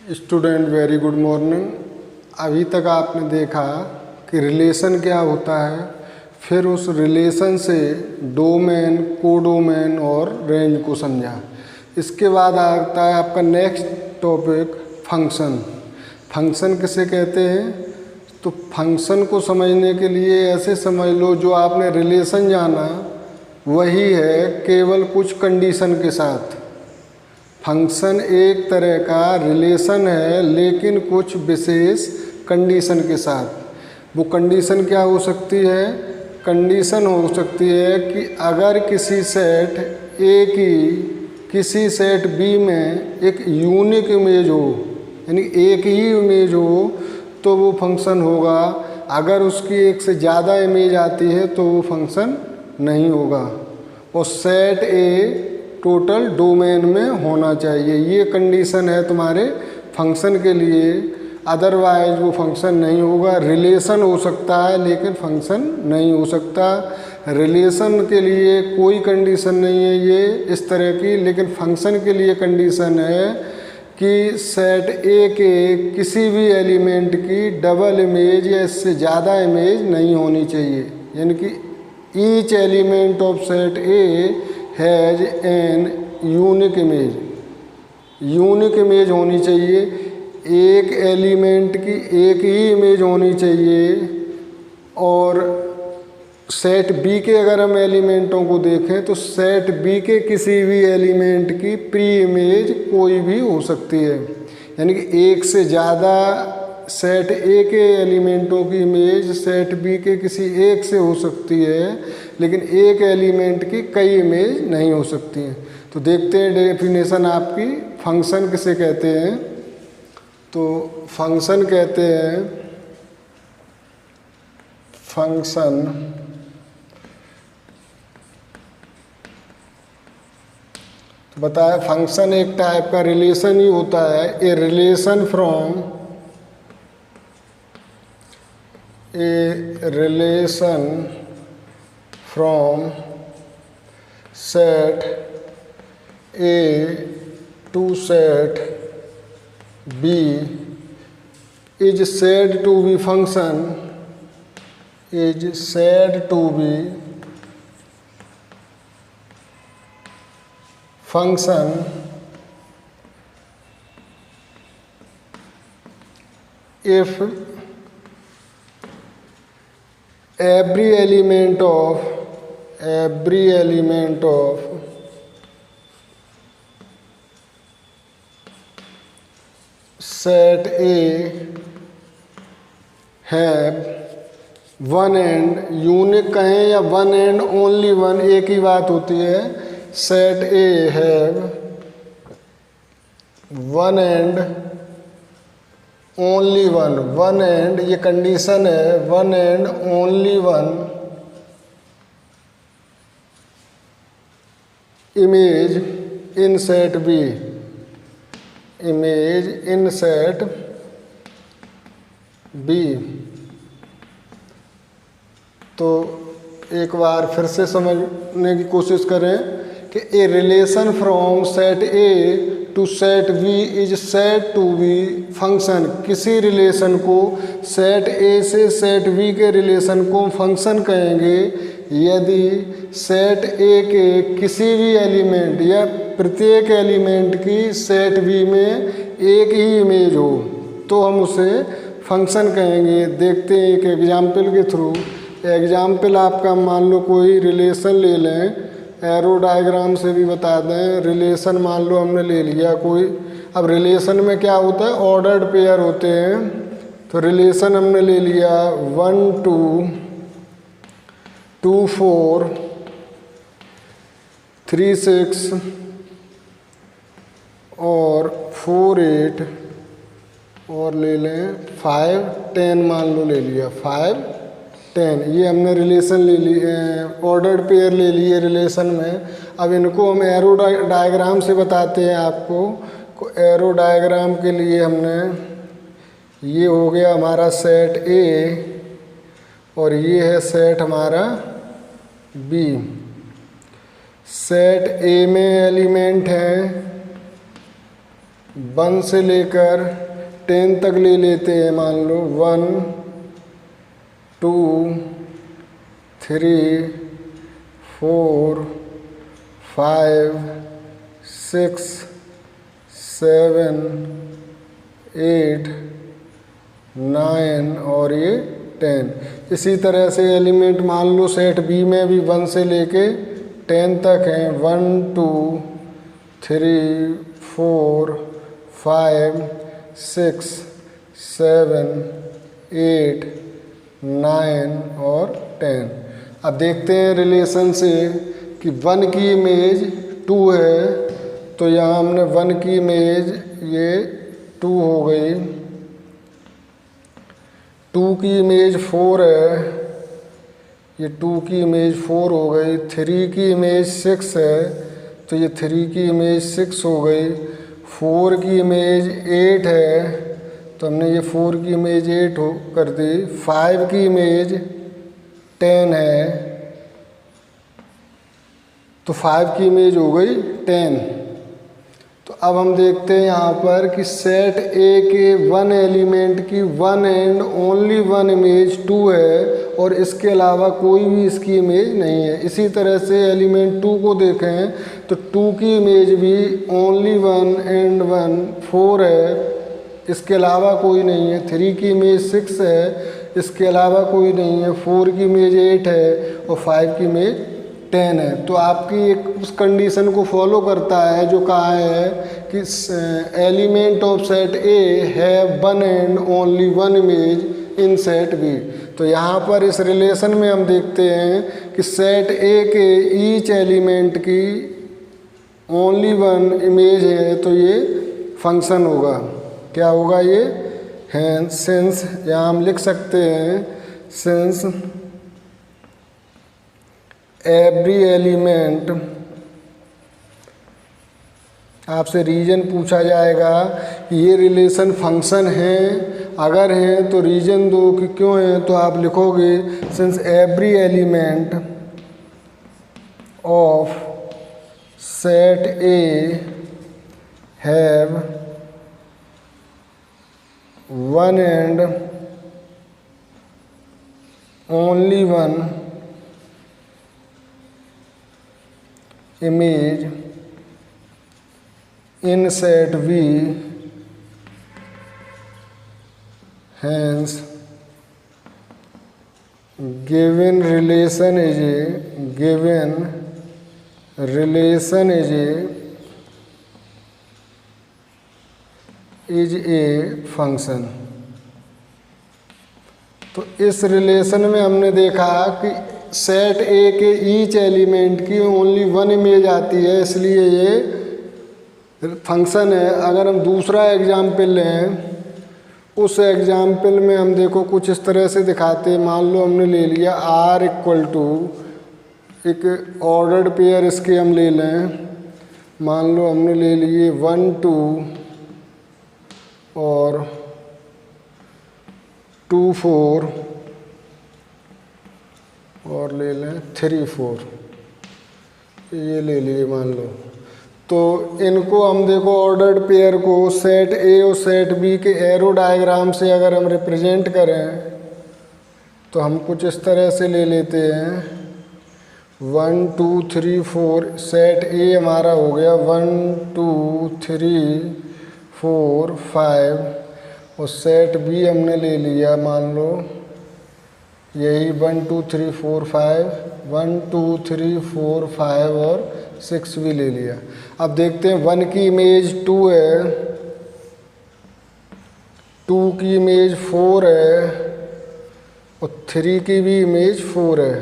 Student very good morning. अभी तक आपने देखा कि रिलेशन क्या होता है, फिर उस रिलेशन से डोमेन, कोडोमेन और रेंज को समझा। इसके बाद आता है आपका नेक्स्ट टॉपिक फंक्शन। फंक्शन किसे कहते हैं? तो फंक्शन को समझने के लिए ऐसे समझ लो, जो आपने रिलेशन जाना वही है, केवल कुछ कंडीशन के साथ। फंक्शन एक तरह का रिलेशन है, लेकिन कुछ विशेष कंडीशन के साथ। वो कंडीशन क्या हो सकती है? कंडीशन हो सकती है कि अगर किसी सेट ए की किसी सेट बी में एक यूनिक इमेज हो, यानी एक ही इमेज हो, तो वो फंक्शन होगा। अगर उसकी एक से ज़्यादा इमेज आती है तो वो फंक्शन नहीं होगा। और सेट ए टोटल डोमेन में होना चाहिए, ये कंडीशन है तुम्हारे फंक्शन के लिए। अदरवाइज वो फंक्शन नहीं होगा। रिलेशन हो सकता है लेकिन फंक्शन नहीं हो सकता। रिलेशन के लिए कोई कंडीशन नहीं है ये इस तरह की, लेकिन फंक्शन के लिए कंडीशन है कि सेट ए के किसी भी एलिमेंट की डबल इमेज या इससे ज़्यादा इमेज नहीं होनी चाहिए। यानी कि each element of set A has an unique image. Unique image होनी चाहिए, एक एलिमेंट की एक ही इमेज होनी चाहिए। और सेट बी के अगर हम एलिमेंटों को देखें तो सेट बी के किसी भी एलिमेंट की प्री इमेज कोई भी हो सकती है। यानी कि एक से ज़्यादा सेट ए के एलिमेंटों की इमेज सेट बी के किसी एक से हो सकती है, लेकिन एक एलिमेंट की कई इमेज नहीं हो सकती हैं। तो देखते हैं डेफिनेशन आपकी। फंक्शन किसे कहते हैं? तो फंक्शन कहते हैं, फंक्शन तो बताया, फंक्शन एक टाइप का रिलेशन ही होता है। A relation from set A to set B is said to be function if every element of set A have one and, unique कहें या वन एंड ओनली वन, एक ही बात होती है। Set A have one and only one, one and ये condition है, one and only one image in set B, image in set B. तो एक बार फिर से समझने की कोशिश करें कि A relation from set A to set B is said to be function. किसी रिलेशन को सेट ए से सेट बी के रिलेशन को फंक्शन कहेंगे यदि सेट ए के किसी भी एलिमेंट या प्रत्येक एलिमेंट की सेट बी में एक ही इमेज हो, तो हम उसे फंक्शन कहेंगे। देखते हैं एक एग्जाम्पल के थ्रू। एग्जाम्पल आपका मान लो कोई रिलेशन ले लें, एरो डायग्राम से भी बता दें। रिलेशन मान लो हमने ले लिया कोई। अब रिलेशन में क्या होता है? ऑर्डर्ड पेयर होते हैं। तो रिलेशन हमने ले लिया 1 2 2 4 3 6 और 4 8 और ले लें 5 10, मान लो ले लिया 5 10। ये हमने रिलेशन ले लिए, ऑर्डर्ड पेयर ले लिए रिलेशन में। अब इनको हम एरो डायग्राम से बताते हैं आपको। एरो डायग्राम के लिए हमने, ये हो गया हमारा सेट ए और ये है सेट हमारा बी। सेट ए में एलिमेंट हैं 1 से लेकर 10 तक ले लेते हैं। मान लो 1 2 3 4 5 6 7 8 9 और ये 10। इसी तरह से एलिमेंट मान लो सेट बी में भी 1 से लेके 10 तक हैं। 1 2 3 4 5 6 7 8 9 और 10। अब देखते हैं रिलेशन से कि 1 की इमेज 2 है, तो यहाँ हमने 1 की इमेज ये 2 हो गई, 2 की इमेज 4 है, ये 2 की इमेज 4 हो गई। 3 की इमेज 6 है, तो ये 3 की इमेज 6 हो गई। 4 की इमेज 8 है, तो हमने ये 4 की इमेज 8 कर दी। 5 की इमेज 10 है, तो 5 की इमेज हो गई 10। तो अब हम देखते हैं यहाँ पर कि सेट ए के 1 एलिमेंट की 1 एंड ओनली 1 इमेज 2 है और इसके अलावा कोई भी इसकी इमेज नहीं है। इसी तरह से एलिमेंट 2 को देखें तो 2 की इमेज भी ओनली 1 एंड 1 4 है, इसके अलावा कोई नहीं है। 3 की इमेज 6 है, इसके अलावा कोई नहीं है। 4 की इमेज 8 है और 5 की इमेज 10 है। तो आपकी एक उस कंडीशन को फॉलो करता है जो कहा है कि element of set A have 1 and only 1 image in set B. तो यहाँ पर इस रिलेशन में हम देखते हैं कि सेट ए के ईच एलिमेंट की ओनली 1 इमेज है, तो ये फंक्शन होगा। क्या होगा ये? हैंस सिंस, यहाँ हम लिख सकते हैं सिंस एवरी एलिमेंट, आपसे रीजन पूछा जाएगा कि ये रिलेशन फंक्शन है, अगर हैं तो रीजन दो कि क्यों है, तो आप लिखोगे since every element of set A have 1 and only 1 image in set V, hence given relation is a function। तो इस रिलेशन में हमने देखा कि सेट ए के ईच एलिमेंट की ओनली 1 इमेज आती है, इसलिए ये फंक्शन है। अगर हम दूसरा एग्जाम्पल लें, उस एग्जाम्पल में हम देखो कुछ इस तरह से दिखाते हैं। मान लो हमने ले लिया R इक्वल टू एक ऑर्डर्ड पेयर, इसके हम ले लें। मान लो हमने ले लिए 1 2 और 2 4 और ले लें 3 4, ये ले लिए मान लो। तो इनको हम देखो ऑर्डर्ड पेयर को सेट ए और सेट बी के एरो डायग्राम से अगर हम रिप्रेजेंट करें तो हम कुछ इस तरह से ले लेते हैं। 1 2 3 4 सेट ए हमारा हो गया 1 2 3 4 5 और सेट बी हमने ले लिया मान लो यही 1 2 3 4 5 1 2 3 4 5 और 6 भी ले लिया। अब देखते हैं 1 की इमेज 2 है, 2 की इमेज 4 है और 3 की भी इमेज 4 है।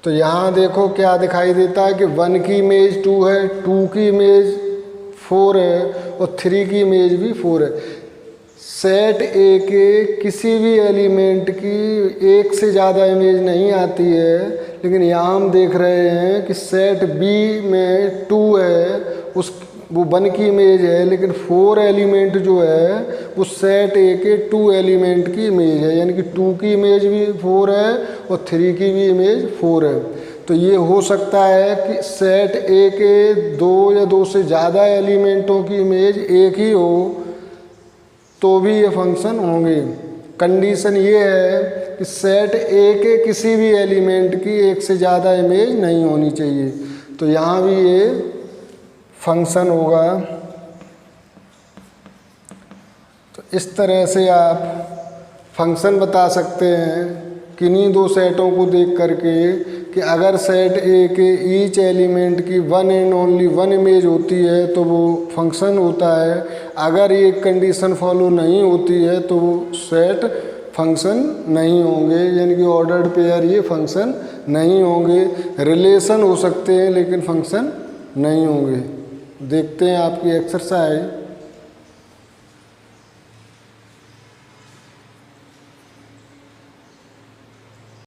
तो यहाँ देखो क्या दिखाई देता है कि 1 की इमेज 2 है, 2 की इमेज 4 है और 3 की इमेज भी 4 है। सेट ए के किसी भी एलिमेंट की एक से ज़्यादा इमेज नहीं आती है, लेकिन यहाँ हम देख रहे हैं कि सेट बी में 2 है, उस वो 1 की इमेज है, लेकिन 4 एलिमेंट जो है वो सेट ए के 2 एलिमेंट की इमेज है, यानी कि 2 की इमेज भी 4 है और 3 की भी इमेज 4 है। तो ये हो सकता है कि सेट ए के दो या दो से ज़्यादा एलिमेंटों की इमेज एक ही हो तो भी ये फंक्शन होंगे। कंडीशन ये है कि सेट ए के किसी भी एलिमेंट की एक से ज़्यादा इमेज नहीं होनी चाहिए, तो यहाँ भी ये फंक्शन होगा। तो इस तरह से आप फंक्शन बता सकते हैं किन्हीं दो सेटों को देख करके कि अगर सेट ए के ईच एलिमेंट की one and only one image होती है तो वो फंक्शन होता है, अगर ये कंडीशन फॉलो नहीं होती है तो वो सेट फंक्शन नहीं होंगे, यानी कि ऑर्डर्ड पेयर ये फंक्शन नहीं होंगे। रिलेशन हो सकते हैं लेकिन फंक्शन नहीं होंगे। देखते हैं आपकी एक्सरसाइज